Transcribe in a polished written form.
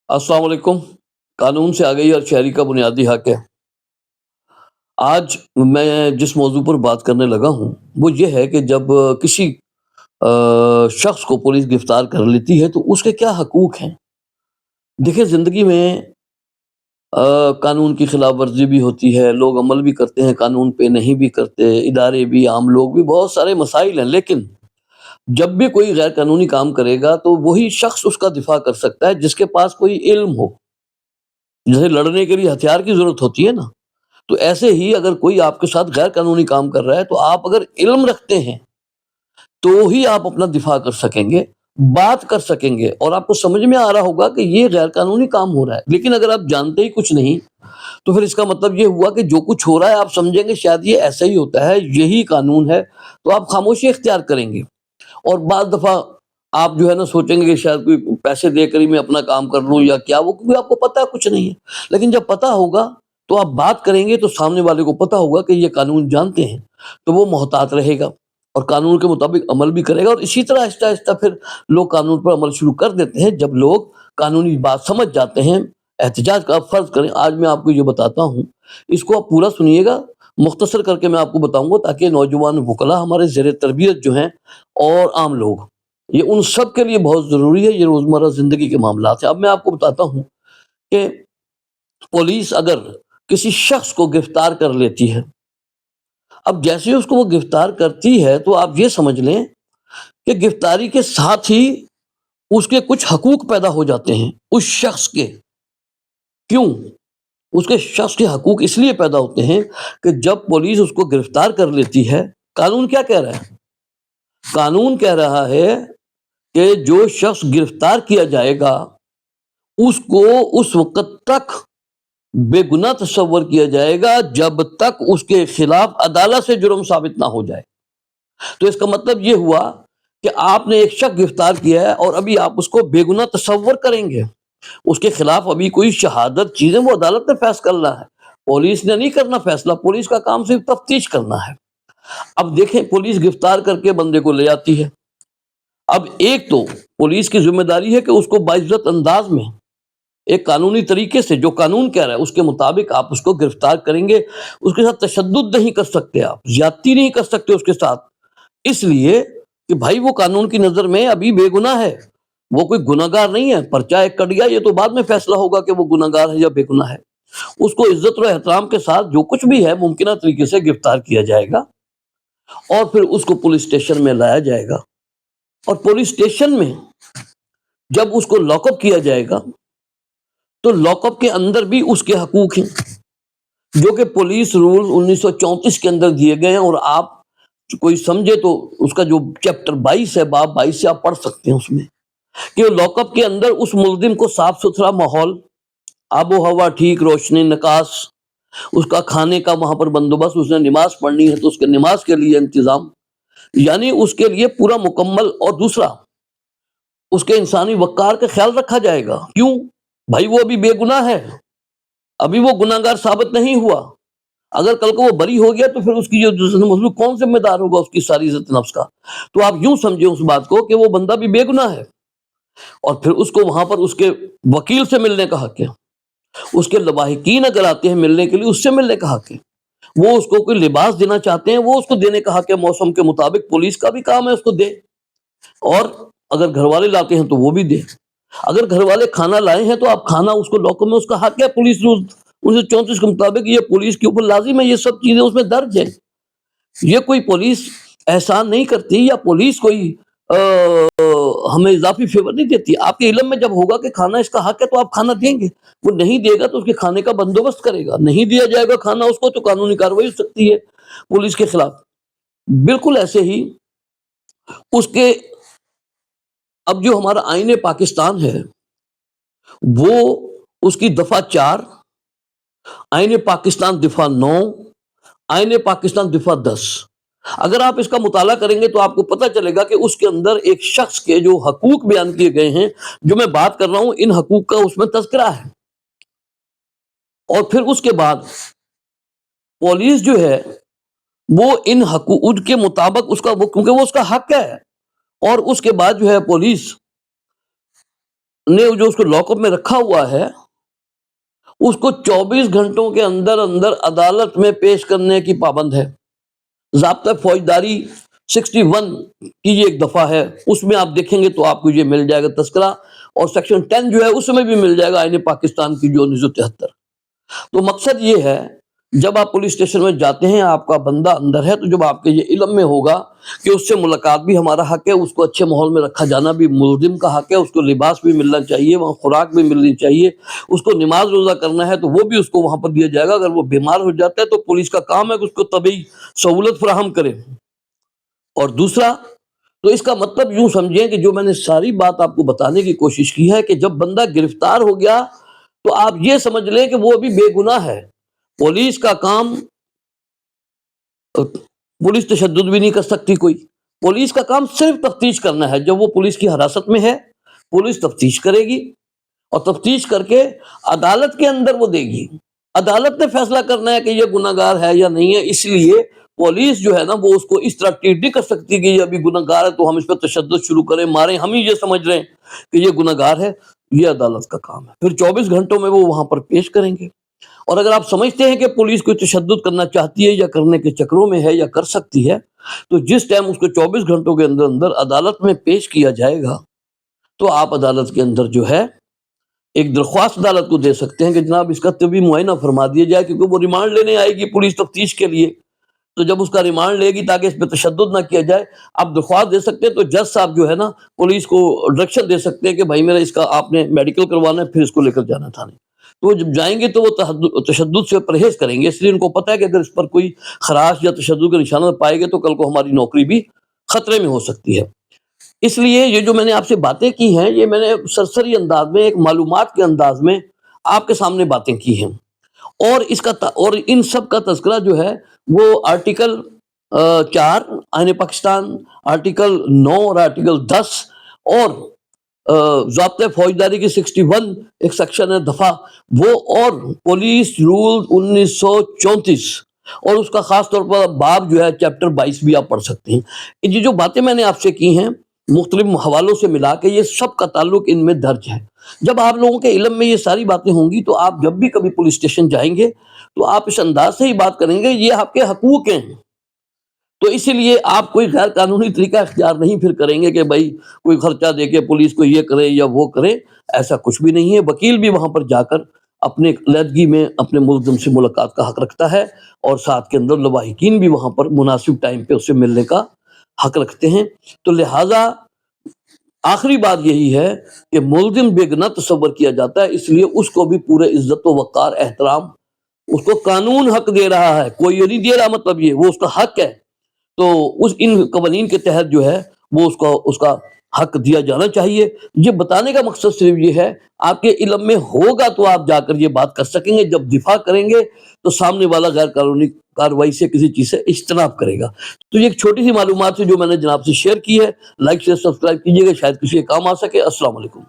السلام علیکم۔ قانون سے آگئی ہر شہری کا بنیادی حق ہے۔ آج میں جس موضوع پر بات کرنے لگا ہوں وہ یہ ہے کہ جب کسی شخص کو پولیس گرفتار کر لیتی ہے تو اس کے کیا حقوق ہیں۔ دیکھیں، زندگی میں قانون کی خلاف ورزی بھی ہوتی ہے، لوگ عمل بھی کرتے ہیں، قانون پہ نہیں بھی کرتے، ادارے بھی، عام لوگ بھی، بہت سارے مسائل ہیں۔ لیکن جب بھی کوئی غیر قانونی کام کرے گا تو وہی شخص اس کا دفاع کر سکتا ہے جس کے پاس کوئی علم ہو۔ جیسے لڑنے کے لیے ہتھیار کی ضرورت ہوتی ہے نا، تو ایسے ہی اگر کوئی آپ کے ساتھ غیر قانونی کام کر رہا ہے تو آپ اگر علم رکھتے ہیں تو ہی آپ اپنا دفاع کر سکیں گے، بات کر سکیں گے، اور آپ کو سمجھ میں آ رہا ہوگا کہ یہ غیر قانونی کام ہو رہا ہے۔ لیکن اگر آپ جانتے ہی کچھ نہیں تو پھر اس کا مطلب یہ ہوا کہ جو کچھ ہو رہا ہے آپ سمجھیں گے شاید یہ ایسا ہی ہوتا ہے، یہی قانون ہے، تو آپ خاموشی اختیار کریں گے۔ اور بعض دفعہ آپ جو ہے نا سوچیں گے کہ شاید کوئی پیسے دے کر ہی میں اپنا کام کر لوں یا کیا، وہ کیونکہ آپ کو پتہ کچھ نہیں ہے۔ لیکن جب پتہ ہوگا تو آپ بات کریں گے تو سامنے والے کو پتہ ہوگا کہ یہ قانون جانتے ہیں، تو وہ محتاط رہے گا اور قانون کے مطابق عمل بھی کرے گا۔ اور اسی طرح آہستہ آہستہ پھر لوگ قانون پر عمل شروع کر دیتے ہیں جب لوگ قانونی بات سمجھ جاتے ہیں۔ احتجاج کا فرض کریں، آج میں آپ کو یہ بتاتا ہوں، اس کو آپ پورا سنیے گا، مختصر کر کے میں آپ کو بتاؤں گا تاکہ نوجوان وکلاء ہمارے زیر تربیت جو ہیں اور عام لوگ، یہ ان سب کے لیے بہت ضروری ہے، یہ روزمرہ زندگی کے معاملات ہیں۔ اب میں آپ کو بتاتا ہوں کہ پولیس اگر کسی شخص کو گرفتار کر لیتی ہے، اب جیسے اس کو وہ گرفتار کرتی ہے تو آپ یہ سمجھ لیں کہ گرفتاری کے ساتھ ہی اس کے کچھ حقوق پیدا ہو جاتے ہیں اس شخص کے۔ کیوں؟ اس کے شخص کے حقوق اس لیے پیدا ہوتے ہیں کہ جب پولیس اس کو گرفتار کر لیتی ہے، قانون کیا کہہ رہا ہے؟ قانون کہہ رہا ہے کہ جو شخص گرفتار کیا جائے گا اس کو اس وقت تک بے گناہ تصور کیا جائے گا جب تک اس کے خلاف عدالت سے جرم ثابت نہ ہو جائے۔ تو اس کا مطلب یہ ہوا کہ آپ نے ایک شخص گرفتار کیا ہے اور ابھی آپ اس کو بے گناہ تصور کریں گے، اس کے خلاف ابھی کوئی شہادت چیزیں وہ عدالت نے فیصلہ کرنا ہے، پولیس نے نہیں کرنا فیصلہ، پولیس کا کام صرف تفتیش کرنا ہے۔ اب دیکھیں، پولیس گرفتار کر کے بندے کو لے آتی ہے۔ اب ایک تو پولیس کی ذمہ داری ہے کہ اس کو باعزت انداز میں ایک قانونی طریقے سے جو قانون کہہ رہا ہے اس کے مطابق آپ اس کو گرفتار کریں گے۔ اس کے ساتھ تشدد نہیں کر سکتے، آپ زیادتی نہیں کر سکتے اس کے ساتھ، اس لیے کہ بھائی وہ قانون کی نظر میں ابھی بے گناہ ہے، وہ کوئی گناہگار نہیں ہے۔ پرچہ ایک کٹ گیا، یہ تو بعد میں فیصلہ ہوگا کہ وہ گناہگار ہے یا بے گناہ ہے۔ اس کو عزت و احترام کے ساتھ جو کچھ بھی ہے ممکنہ طریقے سے گرفتار کیا جائے گا اور پھر اس کو پولیس اسٹیشن میں لایا جائے گا، اور پولیس اسٹیشن میں جب اس کو لاک اپ کیا جائے گا تو لاک اپ کے اندر بھی اس کے حقوق ہیں جو کہ پولیس رول 1934 کے اندر دیے گئے ہیں، اور آپ کوئی سمجھے تو اس کا جو چیپٹر 22 ہے، باب 22 سے آپ پڑھ سکتے ہیں، اس میں کہ لاک اپ کے اندر اس ملزم کو صاف ستھرا ماحول، آب و ہوا ٹھیک، روشنی، نکاس، اس کا کھانے کا وہاں پر بندوبست، اس نے نماز پڑھنی ہے تو اس کے نماز کے لیے انتظام، یعنی اس کے لیے پورا مکمل، اور دوسرا اس کے انسانی وقار کا خیال رکھا جائے گا۔ کیوں؟ بھائی وہ ابھی بے گناہ ہے، ابھی وہ گناہگار ثابت نہیں ہوا، اگر کل کو وہ بری ہو گیا تو پھر اس کی جو مظلوم کون ذمہ دار ہوگا اس کی ساری عزت نفس کا؟ تو آپ یوں سمجھیں اس بات کو کہ وہ بندہ بھی بے گناہ ہے، اور پھر اس کو وہاں پر اس کے وکیل سے ملنے کا حق ہے، اس کے لواحقین اگر آتے ہیں ملنے کے لیے اس سے ملنے کا حق ہے، وہ اس کو کوئی لباس دینا چاہتے ہیں وہ اس کو دینے کا حق ہے موسم کے مطابق، پولیس کا بھی کام ہے اس کو دے، اور اگر گھر والے لاتے ہیں تو وہ بھی دے، اگر گھر والے کھانا لائے ہیں تو آپ کھانا اس کو لاک میں، اس کا حق ہے پولیس رول 1934 کے مطابق، یہ پولیس کے اوپر لازم ہے، یہ سب چیزیں اس میں درج ہیں۔ یہ کوئی پولیس احسان نہیں کرتی یا پولیس کوئی ہمیں اضافی فیور نہیں دیتی، آپ کے علم میں جب ہوگا کہ کھانا اس کا حق ہے تو آپ کھانا دیں گے، وہ نہیں دے گا تو اس کے کھانے کا بندوبست کرے گا، نہیں دیا جائے گا کھانا اس کو تو قانونی کارروائی ہو سکتی ہے پولیس کے خلاف۔ بالکل ایسے ہی اس کے، اب جو ہمارا آئین پاکستان ہے وہ اس کی دفعہ 4، آئین پاکستان دفعہ 9، آئین پاکستان دفعہ 10، اگر آپ اس کا مطالعہ کریں گے تو آپ کو پتہ چلے گا کہ اس کے اندر ایک شخص کے جو حقوق بیان کیے گئے ہیں، جو میں بات کر رہا ہوں، ان حقوق کا اس میں تذکرہ ہے۔ اور پھر اس کے بعد پولیس جو ہے وہ ان حقوق کے مطابق اس کا، کیونکہ وہ اس کا حق ہے، اور اس کے بعد جو ہے پولیس نے جو اس کو لاک اپ میں رکھا ہوا ہے اس کو 24 گھنٹوں کے اندر اندر عدالت میں پیش کرنے کی پابند ہے۔ ضابطہ فوجداری 61 کی یہ ایک دفعہ ہے، اس میں آپ دیکھیں گے تو آپ کو یہ مل جائے گا تذکرہ، اور سیکشن 10 جو ہے اس میں بھی مل جائے گا آئین پاکستان کی جو 1973۔ تو مقصد یہ ہے جب آپ پولیس اسٹیشن میں جاتے ہیں، آپ کا بندہ اندر ہے، تو جب آپ کے یہ علم میں ہوگا کہ اس سے ملاقات بھی ہمارا حق ہے، اس کو اچھے ماحول میں رکھا جانا بھی ملزم کا حق ہے، اس کو لباس بھی ملنا چاہیے، وہاں خوراک بھی ملنی چاہیے، اس کو نماز روزہ کرنا ہے تو وہ بھی اس کو وہاں پر دیا جائے گا۔ اگر وہ بیمار ہو جاتا ہے تو پولیس کا کام ہے کہ اس کو طبی سہولت فراہم کرے۔ اور دوسرا تو اس کا مطلب یوں سمجھیں کہ جو میں نے ساری بات آپ کو بتانے کی کوشش کی ہے کہ جب بندہ گرفتار ہو گیا تو آپ یہ سمجھ لیں کہ وہ ابھی بے گناہ ہے۔ پولیس کا کام، پولیس تشدد بھی نہیں کر سکتی کوئی، پولیس کا کام صرف تفتیش کرنا ہے۔ جب وہ پولیس کی حراست میں ہے، پولیس تفتیش کرے گی اور تفتیش کر کے عدالت کے اندر وہ دے گی۔ عدالت نے فیصلہ کرنا ہے کہ یہ گناہگار ہے یا نہیں ہے، اس لیے پولیس جو ہے نا وہ اس کو اس طرح ٹریٹ نہیں کر سکتی کہ یہ ابھی گناہگار ہے تو ہم اس پہ تشدد شروع کریں، ماریں، ہم ہی یہ سمجھ رہے ہیں کہ یہ گناہگار ہے۔ یہ عدالت کا کام ہے، پھر 24 گھنٹوں میں وہ وہاں پر پیش کریں گے۔ اور اگر آپ سمجھتے ہیں کہ پولیس کوئی تشدد کرنا چاہتی ہے یا کرنے کے چکروں میں ہے یا کر سکتی ہے، تو جس ٹائم اس کو 24 گھنٹوں کے اندر اندر عدالت میں پیش کیا جائے گا تو آپ عدالت کے اندر جو ہے ایک درخواست عدالت کو دے سکتے ہیں کہ جناب اس کا طبی معائنہ فرما دیا جائے، کیونکہ وہ ریمانڈ لینے آئے گی پولیس تفتیش کے لیے، تو جب اس کا ریمانڈ لے گی تاکہ اس پہ تشدد نہ کیا جائے، آپ درخواست دے سکتے ہیں۔ تو جج صاحب جو ہے نا پولیس کو ڈائریکشن دے سکتے ہیں کہ بھائی میرا اس کا آپ نے میڈیکل کروانا ہے، پھر اس کو لے کر جانا تھانے۔ تو وہ جب جائیں گے تو وہ تشدد سے پرہیز کریں گے، اس لیے ان کو پتہ ہے کہ اگر اس پر کوئی خراش یا تشدد کے نشانات پائے گئے تو کل کو ہماری نوکری بھی خطرے میں ہو سکتی ہے۔ اس لیے یہ جو میں نے آپ سے باتیں کی ہیں، یہ میں نے سرسری انداز میں ایک معلومات کے انداز میں آپ کے سامنے باتیں کی ہیں، اور اور ان سب کا تذکرہ جو ہے وہ آرٹیکل 4 آئین پاکستان، آرٹیکل 9 اور آرٹیکل 10 اور ضابطۂ فوجداری کی 61 ایک سیکشن ہے دفعہ وہ، اور پولیس رول 1934 اور اس کا خاص طور پر باب جو ہے چیپٹر 22 بھی آپ پڑھ سکتے ہیں۔ یہ جو باتیں میں نے آپ سے کی ہیں مختلف حوالوں سے ملا کے، یہ سب کا تعلق ان میں درج ہے۔ جب آپ لوگوں کے علم میں یہ ساری باتیں ہوں گی تو آپ جب بھی کبھی پولیس اسٹیشن جائیں گے تو آپ اس انداز سے ہی بات کریں گے، یہ آپ کے حقوق ہیں۔ تو اسی لیے آپ کوئی غیر قانونی طریقہ اختیار نہیں پھر کریں گے کہ بھائی کوئی خرچہ دے کے پولیس کو یہ کرے یا وہ کرے، ایسا کچھ بھی نہیں ہے۔ وکیل بھی وہاں پر جا کر اپنے علیحدگی میں اپنے ملزم سے ملاقات کا حق رکھتا ہے، اور ساتھ کے اندر لواحقین بھی وہاں پر مناسب ٹائم پہ اس سے ملنے کا حق رکھتے ہیں۔ تو لہٰذا آخری بات یہی ہے کہ ملزم بے گناہ تصور کیا جاتا ہے، اس لیے اس کو بھی پورے عزت و وقار احترام اس کو قانون حق دے رہا ہے، کوئی یہ نہیں دے رہا، مطلب یہ وہ اس کا حق ہے۔ تو ان قوانین کے تحت جو ہے وہ اس کا حق دیا جانا چاہیے۔ یہ بتانے کا مقصد صرف یہ ہے، آپ کے علم میں ہوگا تو آپ جا کر یہ بات کر سکیں گے، جب دفاع کریں گے تو سامنے والا غیر قانونی کارروائی سے کسی چیز سے اجتناب کرے گا۔ تو یہ ایک چھوٹی سی معلومات ہے جو میں نے جناب سے شیئر کی ہے۔ لائک شیئر سبسکرائب کیجیے گا، شاید کسی کے کام آ سکے۔ السلام علیکم۔